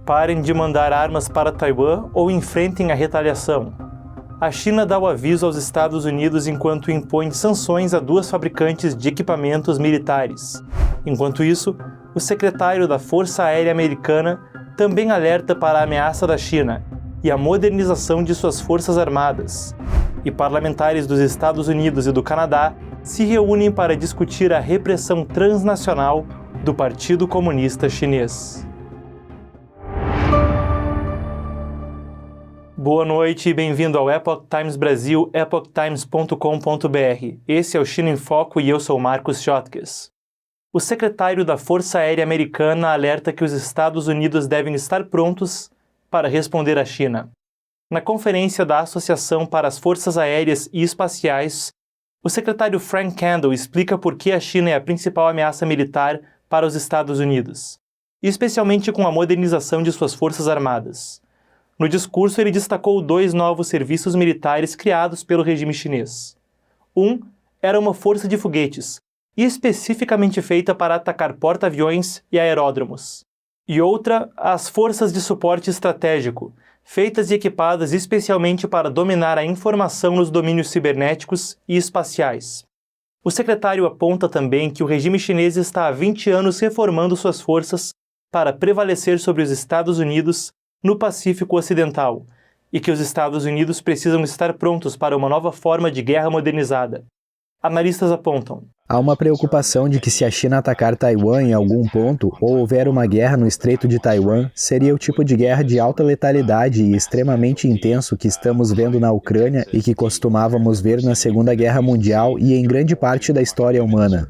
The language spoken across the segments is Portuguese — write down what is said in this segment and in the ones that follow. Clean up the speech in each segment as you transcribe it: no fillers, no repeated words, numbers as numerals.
Parem de mandar armas para Taiwan ou enfrentem a retaliação. A China dá o aviso aos Estados Unidos enquanto impõe sanções a duas fabricantes de equipamentos militares. Enquanto isso, o secretário da Força Aérea Americana também alerta para a ameaça da China e a modernização de suas forças armadas. E parlamentares dos Estados Unidos e do Canadá se reúnem para discutir a repressão transnacional do Partido Comunista Chinês. Boa noite e bem-vindo ao Epoch Times Brasil, epochtimes.com.br. Esse é o China em Foco e eu sou Marcos Schottges. O secretário da Força Aérea Americana alerta que os Estados Unidos devem estar prontos para responder à China. Na conferência da Associação para as Forças Aéreas e Espaciais, o secretário Frank Kendall explica por que a China é a principal ameaça militar para os Estados Unidos, especialmente com a modernização de suas forças armadas. No discurso, ele destacou dois novos serviços militares criados pelo regime chinês. Um era uma força de foguetes, especificamente feita para atacar porta-aviões e aeródromos. E outra, as forças de suporte estratégico, feitas e equipadas especialmente para dominar a informação nos domínios cibernéticos e espaciais. O secretário aponta também que o regime chinês está há 20 anos reformando suas forças para prevalecer sobre os Estados Unidos no Pacífico Ocidental, e que os Estados Unidos precisam estar prontos para uma nova forma de guerra modernizada. Analistas apontam: há uma preocupação de que se a China atacar Taiwan em algum ponto ou houver uma guerra no Estreito de Taiwan, seria o tipo de guerra de alta letalidade e extremamente intenso que estamos vendo na Ucrânia e que costumávamos ver na Segunda Guerra Mundial e em grande parte da história humana.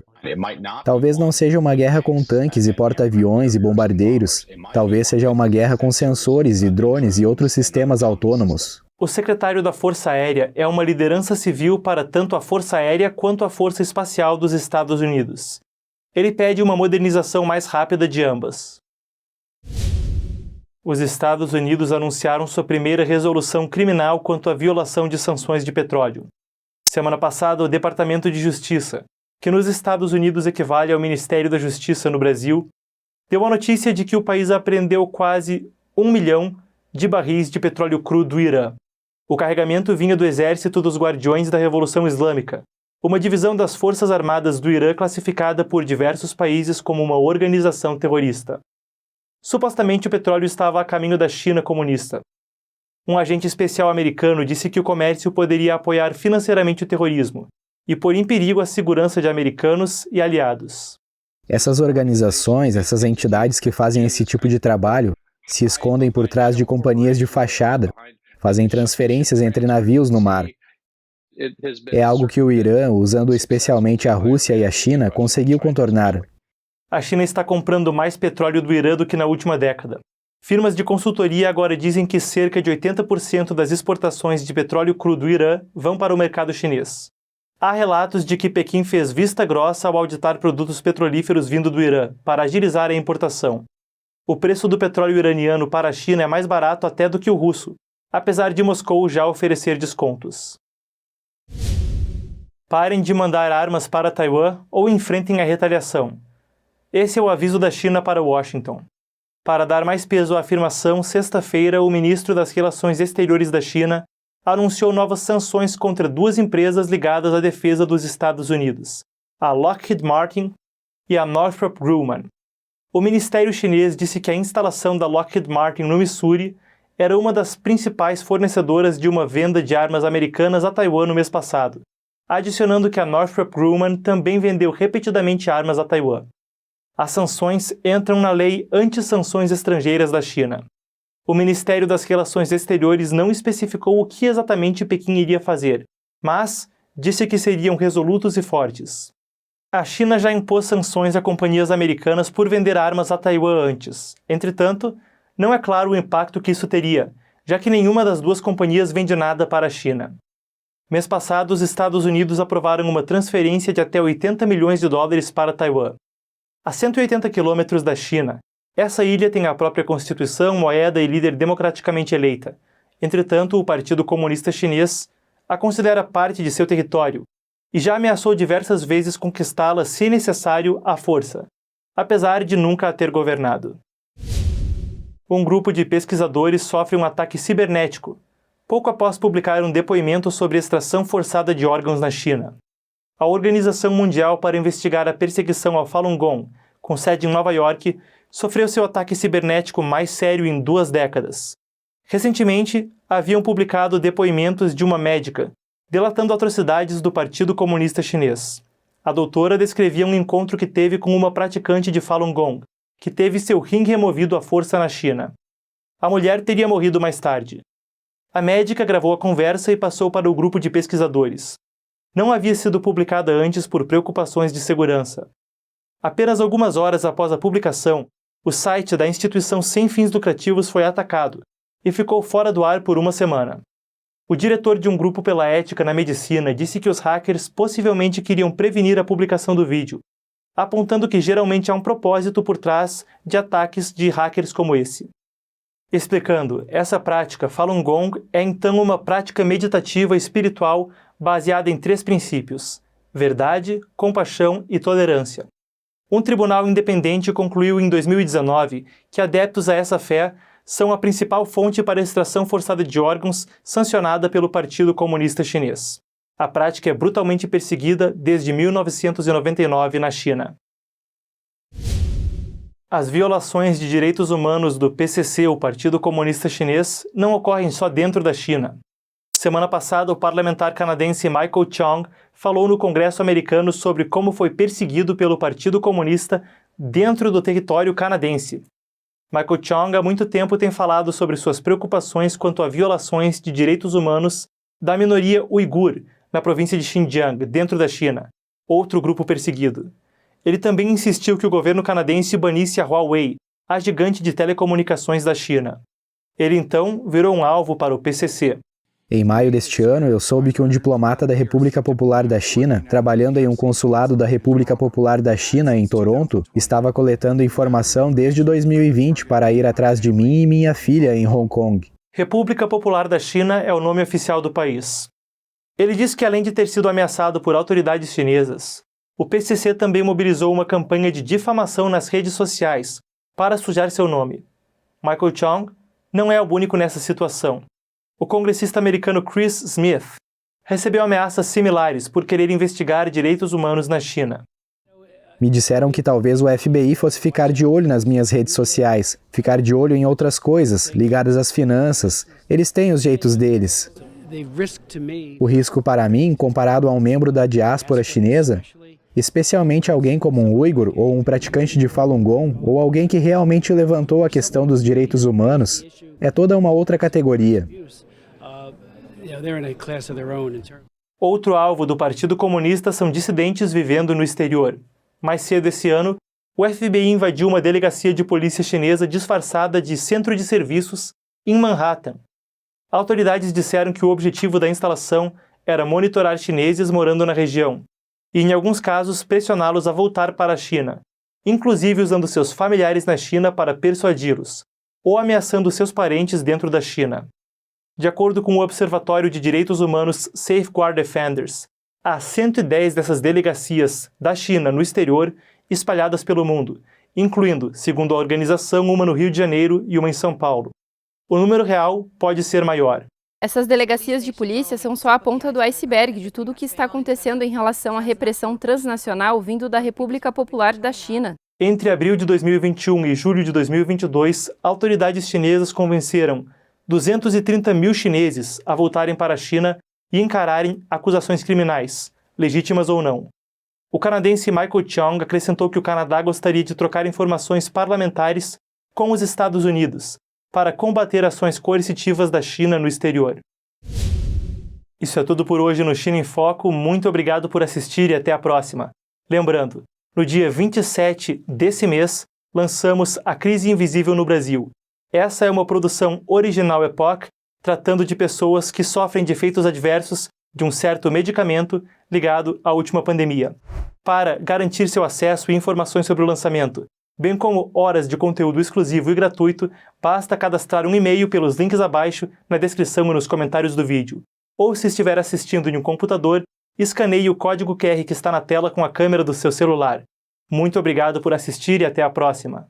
Talvez não seja uma guerra com tanques e porta-aviões e bombardeiros. Talvez seja uma guerra com sensores e drones e outros sistemas autônomos. O secretário da Força Aérea é uma liderança civil para tanto a Força Aérea quanto a Força Espacial dos Estados Unidos. Ele pede uma modernização mais rápida de ambas. Os Estados Unidos anunciaram sua primeira resolução criminal quanto à violação de sanções de petróleo. Semana passada, o Departamento de Justiça, que nos Estados Unidos equivale ao Ministério da Justiça no Brasil, deu a notícia de que o país apreendeu quase 1 milhão de barris de petróleo cru do Irã. O carregamento vinha do Exército dos Guardiões da Revolução Islâmica, uma divisão das Forças Armadas do Irã classificada por diversos países como uma organização terrorista. Supostamente o petróleo estava a caminho da China comunista. Um agente especial americano disse que o comércio poderia apoiar financeiramente o terrorismo e pôr em perigo a segurança de americanos e aliados. Essas organizações, essas entidades que fazem esse tipo de trabalho, se escondem por trás de companhias de fachada, fazem transferências entre navios no mar. É algo que o Irã, usando especialmente a Rússia e a China, conseguiu contornar. A China está comprando mais petróleo do Irã do que na última década. Firmas de consultoria agora dizem que cerca de 80% das exportações de petróleo cru do Irã vão para o mercado chinês. Há relatos de que Pequim fez vista grossa ao auditar produtos petrolíferos vindo do Irã, para agilizar a importação. O preço do petróleo iraniano para a China é mais barato até do que o russo, apesar de Moscou já oferecer descontos. Parem de mandar armas para Taiwan ou enfrentem a retaliação. Esse é o aviso da China para Washington. Para dar mais peso à afirmação, sexta-feira, o ministro das Relações Exteriores da China anunciou novas sanções contra duas empresas ligadas à defesa dos Estados Unidos, a Lockheed Martin e a Northrop Grumman. O ministério chinês disse que a instalação da Lockheed Martin no Missouri era uma das principais fornecedoras de uma venda de armas americanas a Taiwan no mês passado, adicionando que a Northrop Grumman também vendeu repetidamente armas a Taiwan. As sanções entram na lei anti-sanções estrangeiras da China. O Ministério das Relações Exteriores não especificou o que exatamente Pequim iria fazer, mas disse que seriam resolutos e fortes. A China já impôs sanções a companhias americanas por vender armas a Taiwan antes. Entretanto, não é claro o impacto que isso teria, já que nenhuma das duas companhias vende nada para a China. Mês passado, os Estados Unidos aprovaram uma transferência de até 80 milhões de dólares para Taiwan. A 180 quilômetros da China, essa ilha tem a própria constituição, moeda e líder democraticamente eleita. Entretanto, o Partido Comunista Chinês a considera parte de seu território e já ameaçou diversas vezes conquistá-la, se necessário, à força, apesar de nunca a ter governado. Um grupo de pesquisadores sofre um ataque cibernético, pouco após publicar um depoimento sobre extração forçada de órgãos na China. A Organização Mundial para investigar a perseguição ao Falun Gong, com sede em Nova York, sofreu seu ataque cibernético mais sério em 2 décadas. Recentemente, haviam publicado depoimentos de uma médica, delatando atrocidades do Partido Comunista Chinês. A doutora descrevia um encontro que teve com uma praticante de Falun Gong, que teve seu rim removido à força na China. A mulher teria morrido mais tarde. A médica gravou a conversa e passou para o grupo de pesquisadores. Não havia sido publicada antes por preocupações de segurança. Apenas algumas horas após a publicação, o site da instituição sem fins lucrativos foi atacado e ficou fora do ar por uma semana. O diretor de um grupo pela ética na medicina disse que os hackers possivelmente queriam prevenir a publicação do vídeo, apontando que geralmente há um propósito por trás de ataques de hackers como esse. Explicando, essa prática Falun Gong é então uma prática meditativa espiritual baseada em 3 princípios: verdade, compaixão e tolerância. Um tribunal independente concluiu em 2019 que adeptos a essa fé são a principal fonte para a extração forçada de órgãos sancionada pelo Partido Comunista Chinês. A prática é brutalmente perseguida desde 1999 na China. As violações de direitos humanos do PCC, o Partido Comunista Chinês, não ocorrem só dentro da China. Semana passada, o parlamentar canadense Michael Chong falou no Congresso americano sobre como foi perseguido pelo Partido Comunista dentro do território canadense. Michael Chong há muito tempo tem falado sobre suas preocupações quanto a violações de direitos humanos da minoria uigur, na província de Xinjiang, dentro da China, outro grupo perseguido. Ele também insistiu que o governo canadense banisse a Huawei, a gigante de telecomunicações da China. Ele então virou um alvo para o PCC. Em maio deste ano, eu soube que um diplomata da República Popular da China, trabalhando em um consulado da República Popular da China em Toronto, estava coletando informação desde 2020 para ir atrás de mim e minha filha em Hong Kong. República Popular da China é o nome oficial do país. Ele disse que além de ter sido ameaçado por autoridades chinesas, o PCC também mobilizou uma campanha de difamação nas redes sociais para sujar seu nome. Michael Chong não é o único nessa situação. O congressista americano Chris Smith recebeu ameaças similares por querer investigar direitos humanos na China. Me disseram que talvez o FBI fosse ficar de olho nas minhas redes sociais, ficar de olho em outras coisas, ligadas às finanças. Eles têm os jeitos deles. O risco para mim, comparado a um membro da diáspora chinesa, especialmente alguém como um uigur ou um praticante de Falun Gong ou alguém que realmente levantou a questão dos direitos humanos, é toda uma outra categoria. Outro alvo do Partido Comunista são dissidentes vivendo no exterior. Mais cedo esse ano, o FBI invadiu uma delegacia de polícia chinesa disfarçada de centro de serviços em Manhattan. Autoridades disseram que o objetivo da instalação era monitorar chineses morando na região e, em alguns casos, pressioná-los a voltar para a China, inclusive usando seus familiares na China para persuadi-los, ou ameaçando seus parentes dentro da China. De acordo com o Observatório de Direitos Humanos Safeguard Defenders, há 110 dessas delegacias da China no exterior espalhadas pelo mundo, incluindo, segundo a organização, uma no Rio de Janeiro e uma em São Paulo. O número real pode ser maior. Essas delegacias de polícia são só a ponta do iceberg de tudo o que está acontecendo em relação à repressão transnacional vindo da República Popular da China. Entre abril de 2021 e julho de 2022, autoridades chinesas convenceram 230 mil chineses a voltarem para a China e encararem acusações criminais, legítimas ou não. O canadense Michael Chong acrescentou que o Canadá gostaria de trocar informações parlamentares com os Estados Unidos para combater ações coercitivas da China no exterior. Isso é tudo por hoje no China em Foco. Muito obrigado por assistir e até a próxima. Lembrando, no dia 27 desse mês, lançamos A Crise Invisível no Brasil. Essa é uma produção original Epoch, tratando de pessoas que sofrem de efeitos adversos de um certo medicamento ligado à última pandemia. Para garantir seu acesso e informações sobre o lançamento, bem como horas de conteúdo exclusivo e gratuito, basta cadastrar um e-mail pelos links abaixo na descrição e nos comentários do vídeo. Ou se estiver assistindo em um computador, escaneie o código QR que está na tela com a câmera do seu celular. Muito obrigado por assistir e até a próxima!